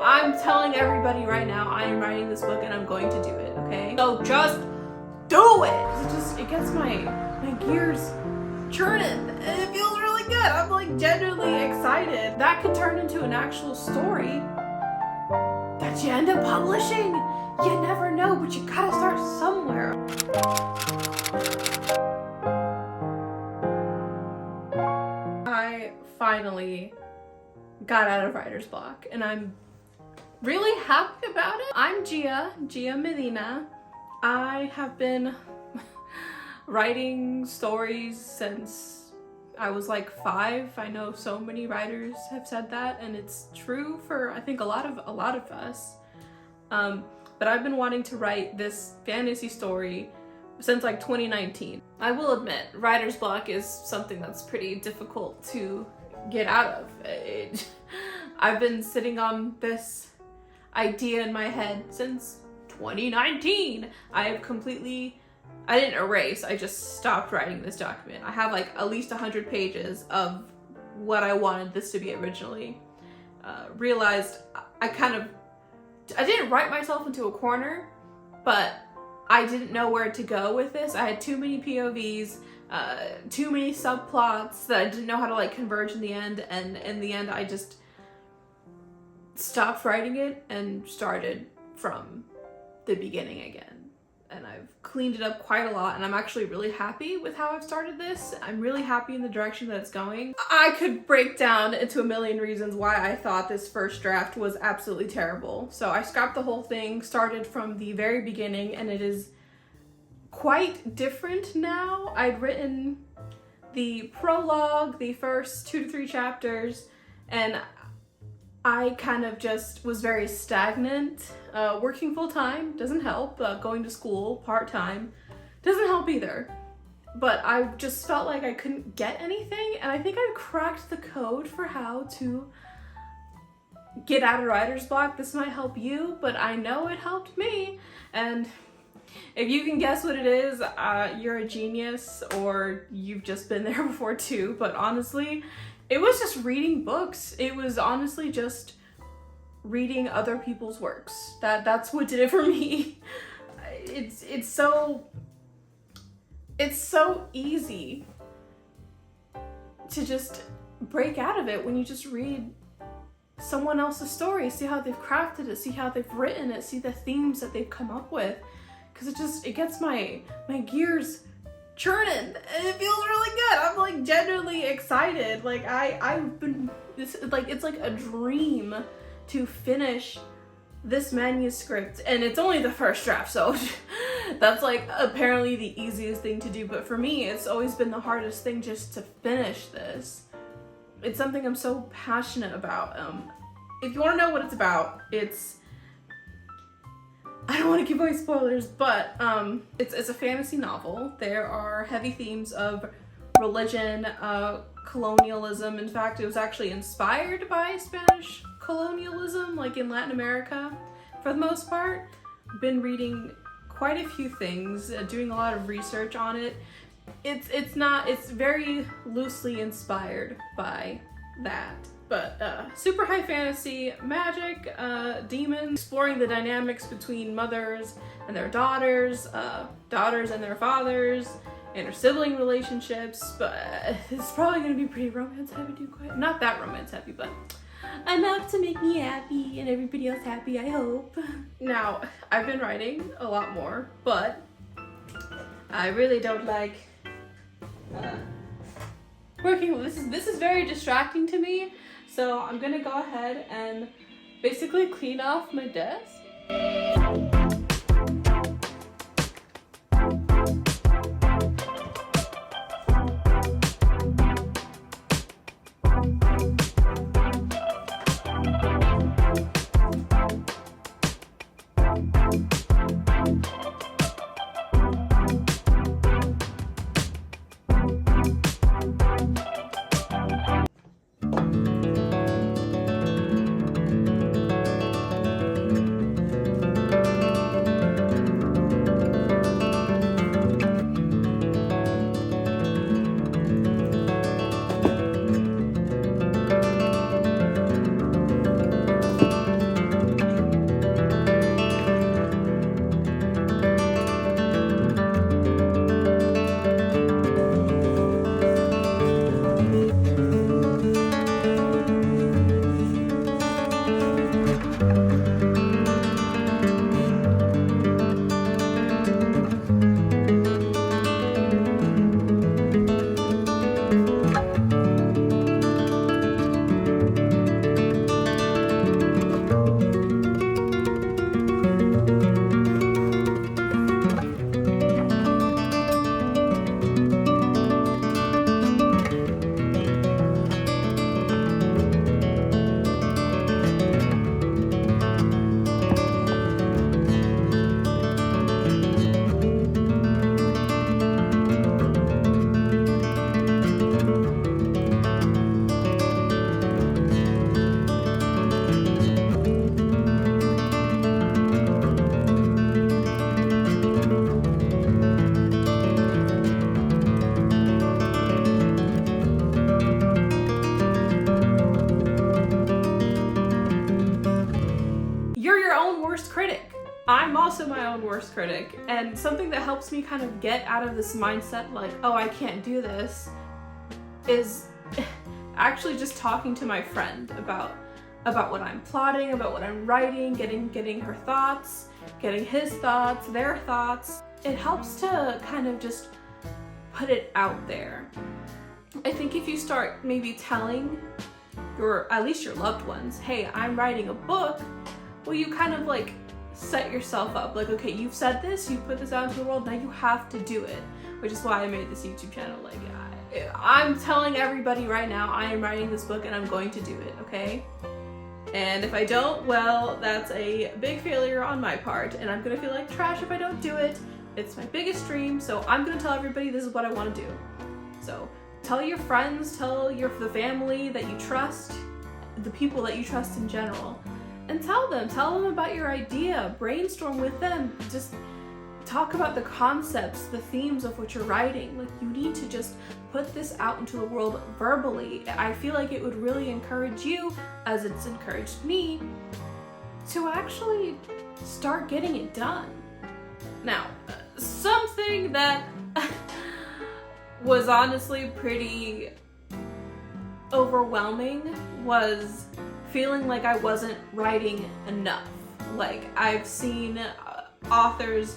I'm telling everybody right now, I am writing this book and I'm going to do it, okay? So just do it! It gets my gears churning and it feels really good. I'm like genuinely excited. That could turn into an actual story that you end up publishing. You never know, but you gotta start somewhere. I finally got out of writer's block and I'm really happy about it. I'm Gia Medina. I have been writing stories since I was like 5. I know so many writers have said that, and it's true for I think a lot of us. But I've been wanting to write this fantasy story since like 2019. I will admit, writer's block is something that's pretty difficult to get out of. I've been sitting on this idea in my head since 2019. I didn't erase, I just stopped writing this document. I have like at least 100 pages of what I wanted this to be originally. Realized I didn't write myself into a corner, but I didn't know where to go with this. I had too many POVs, too many subplots that I didn't know how to like converge in the end, and in the end I just stopped writing it and started from the beginning again. And I've cleaned it up quite a lot, and I'm actually really happy with how I've started this. I'm really happy in the direction that it's going. I could break down into a million reasons why I thought this first draft was absolutely terrible. So I scrapped the whole thing, started from the very beginning, and it is quite different now. I'd written the prologue, the first 2 to 3 chapters, and I kind of just was very stagnant. Working full-time doesn't help. Going to school part-time doesn't help either. But I just felt like I couldn't get anything, and I think I cracked the code for how to get out of writer's block. This might help you, but I know it helped me. And if you can guess what it is, you're a genius, or you've just been there before too. But honestly, it was just reading books. It was honestly just reading other people's works. That's what did it for me. It's so easy to just break out of it when you just read someone else's story, see how they've crafted it, see how they've written it, see the themes that they've come up with. Because it gets my gears churning and it feels really good. I'm like genuinely excited. Like I've been it's like a dream to finish this manuscript, and it's only the first draft, so that's like apparently the easiest thing to do, but for me it's always been the hardest thing just to finish this. It's something I'm so passionate about. If you want to know what it's about, I don't want to give away spoilers, but it's a fantasy novel. There are heavy themes of religion, colonialism. In fact, it was actually inspired by Spanish colonialism, like in Latin America, for the most part. Been reading quite a few things, doing a lot of research on it. It's very loosely inspired by that. But super high fantasy, magic, demons, exploring the dynamics between mothers and their daughters, daughters and their fathers, intersibling relationships. But it's probably gonna be pretty romance heavy too. Quite not that romance heavy, but enough to make me happy and everybody else happy, I hope. Now, I've been writing a lot more, but I really don't like working. This is very distracting to me. So I'm gonna go ahead and basically clean off my desk. critic. I'm also my own worst critic, and something that helps me kind of get out of this mindset like, oh, I can't do this, is actually just talking to my friend about what I'm plotting, about what I'm writing, getting her thoughts, getting his thoughts, their thoughts. It helps to kind of just put it out there. I think if you start maybe telling at least your loved ones, hey, I'm writing a book, well, you kind of like set yourself up. Like, okay, you've said this, you put this out into the world, now you have to do it. Which is why I made this YouTube channel. Like, I'm telling everybody right now, I am writing this book and I'm going to do it, okay? And if I don't, well, that's a big failure on my part, and I'm gonna feel like trash if I don't do it. It's my biggest dream, so I'm gonna tell everybody this is what I wanna do. So, tell your friends, tell the family that you trust, the people that you trust in general, and tell them about your idea, brainstorm with them, just talk about the concepts, the themes of what you're writing. Like, you need to just put this out into the world verbally. I feel like it would really encourage you, as it's encouraged me, to actually start getting it done. Now, something that was honestly pretty overwhelming was feeling like I wasn't writing enough. Like, I've seen authors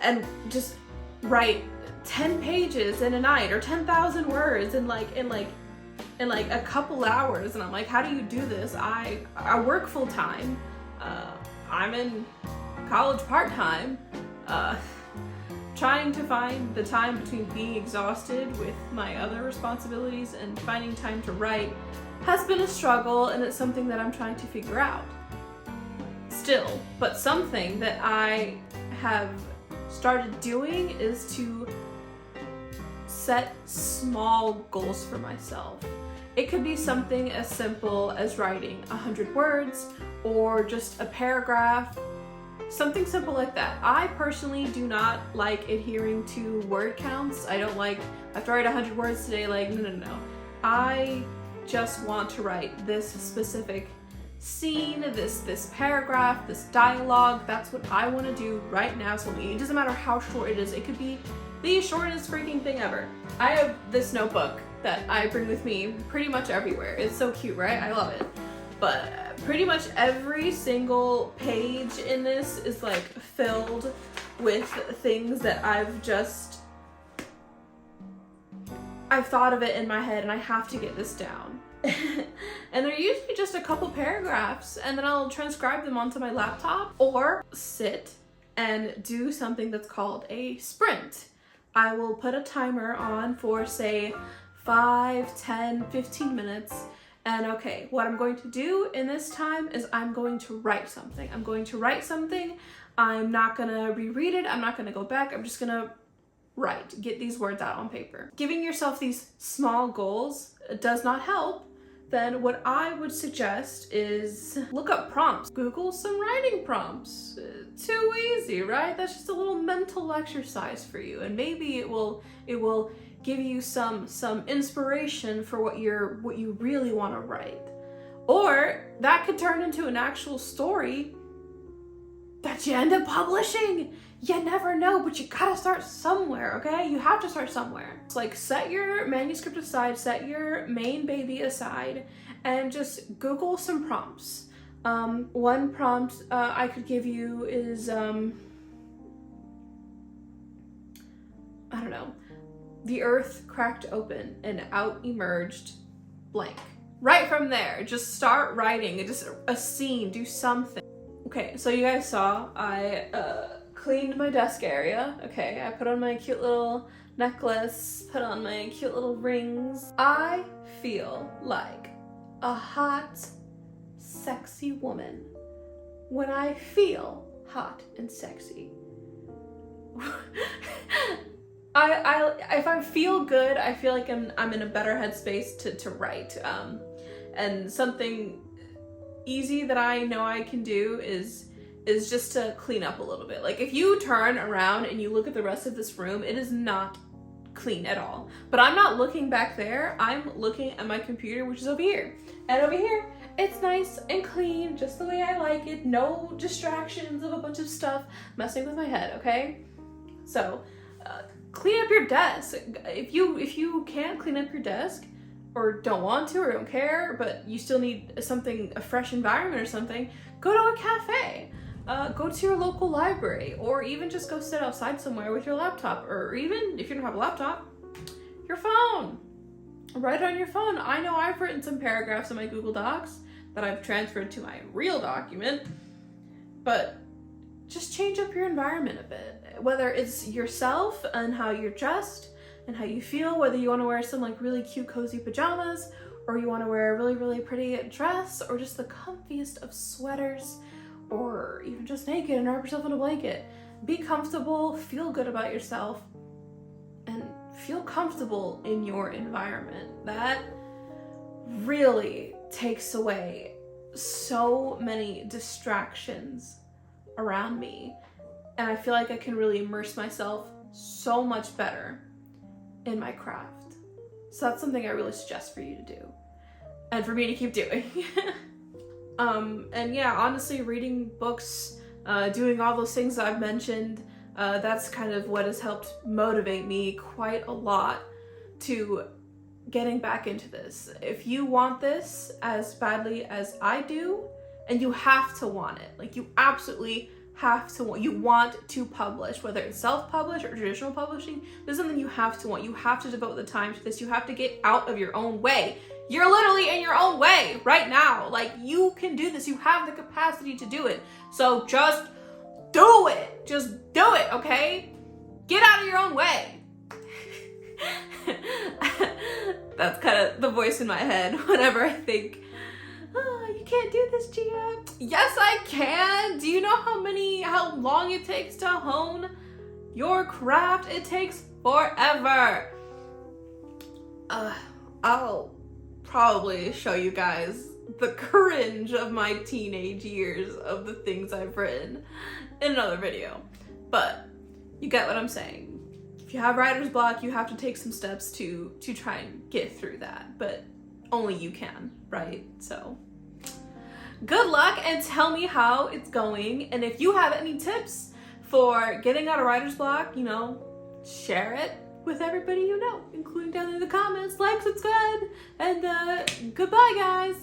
and just write 10 pages in a night or 10,000 words in a couple hours, and I'm like, how do you do this? I work full time. I'm in college part-time, trying to find the time between being exhausted with my other responsibilities and finding time to write has been a struggle, and it's something that I'm trying to figure out still. But something that I have started doing is to set small goals for myself. It could be something as simple as writing 100 words or just a paragraph, something simple like that. I personally do not like adhering to word counts. I don't like, I have to write 100 words today, like, no. I just want to write this specific scene, this paragraph, this dialogue. That's what I want to do right now. So it doesn't matter how short it is. It could be the shortest freaking thing ever. I have this notebook that I bring with me pretty much everywhere. It's so cute, right? I love it. But pretty much every single page in this is like filled with things that I've thought of it in my head and I have to get this down. And they're usually just a couple paragraphs, and then I'll transcribe them onto my laptop or sit and do something that's called a sprint. I will put a timer on for, say, 5, 10, 15 minutes. And okay, what I'm going to do in this time is I'm going to write something. I'm not gonna reread it. I'm not gonna go back. I'm just gonna write, get these words out on paper. Giving yourself these small goals does not help. Then what I would suggest is look up prompts. Google some writing prompts. Too easy, right? That's just a little mental exercise for you, and maybe it will give you some inspiration for what you really want to write. Or that could turn into an actual story that you end up publishing. You never know, but you gotta start somewhere, okay? You have to start somewhere. It's like, set your manuscript aside, set your main baby aside, and just Google some prompts. One prompt I could give you is, I don't know, the earth cracked open and out emerged blank. Right from there, just start writing, just a scene, do something. Okay, so you guys saw, I cleaned my desk area. Okay, I put on my cute little necklace, put on my cute little rings. I feel like a hot, sexy woman when I feel hot and sexy. If I feel good, I feel like I'm in a better headspace to write. And something easy that I know I can do is just to clean up a little bit. Like, if you turn around and you look at the rest of this room, it is not clean at all. But I'm not looking back there, I'm looking at my computer, which is over here. And over here, it's nice and clean, just the way I like it. No distractions of a bunch of stuff messing with my head, okay? So, clean up your desk. If you can't clean up your desk, or don't want to, or don't care, but you still need a fresh environment or something, go to a cafe. Go to your local library, or even just go sit outside somewhere with your laptop, or even if you don't have a laptop, your phone. Write it on your phone. I know I've written some paragraphs in my Google Docs that I've transferred to my real document, but just change up your environment a bit. Whether it's yourself and how you're dressed and how you feel, whether you want to wear some like really cute cozy pajamas, or you want to wear a really, really pretty dress, or just the comfiest of sweaters, or even just naked and wrap yourself in a blanket. Be comfortable, feel good about yourself, and feel comfortable in your environment. That really takes away so many distractions around me, and I feel like I can really immerse myself so much better in my craft. So that's something I really suggest for you to do, and for me to keep doing. And yeah, honestly, reading books, doing all those things that I've mentioned, that's kind of what has helped motivate me quite a lot to getting back into this. If you want this as badly as I do, and you have to want it, like you absolutely have to want, you want to publish, whether it's self-published or traditional publishing, there's something you have to want. You have to devote the time to this. You have to get out of your own way. You're literally in your own way right now. Like, you can do this. You have the capacity to do it. So just do it. Just do it, okay? Get out of your own way. That's kind of the voice in my head whenever I think, oh, you can't do this, Gia. Yes, I can. Do you know how long it takes to hone your craft? It takes forever. I'll probably show you guys the cringe of my teenage years of the things I've written in another video. But you get what I'm saying. If you have writer's block, you have to take some steps to try and get through that. But only you can, right? So good luck, and tell me how it's going. And if you have any tips for getting out of writer's block, you know, share it with everybody you know, including down in the comments. Like, subscribe, and goodbye, guys.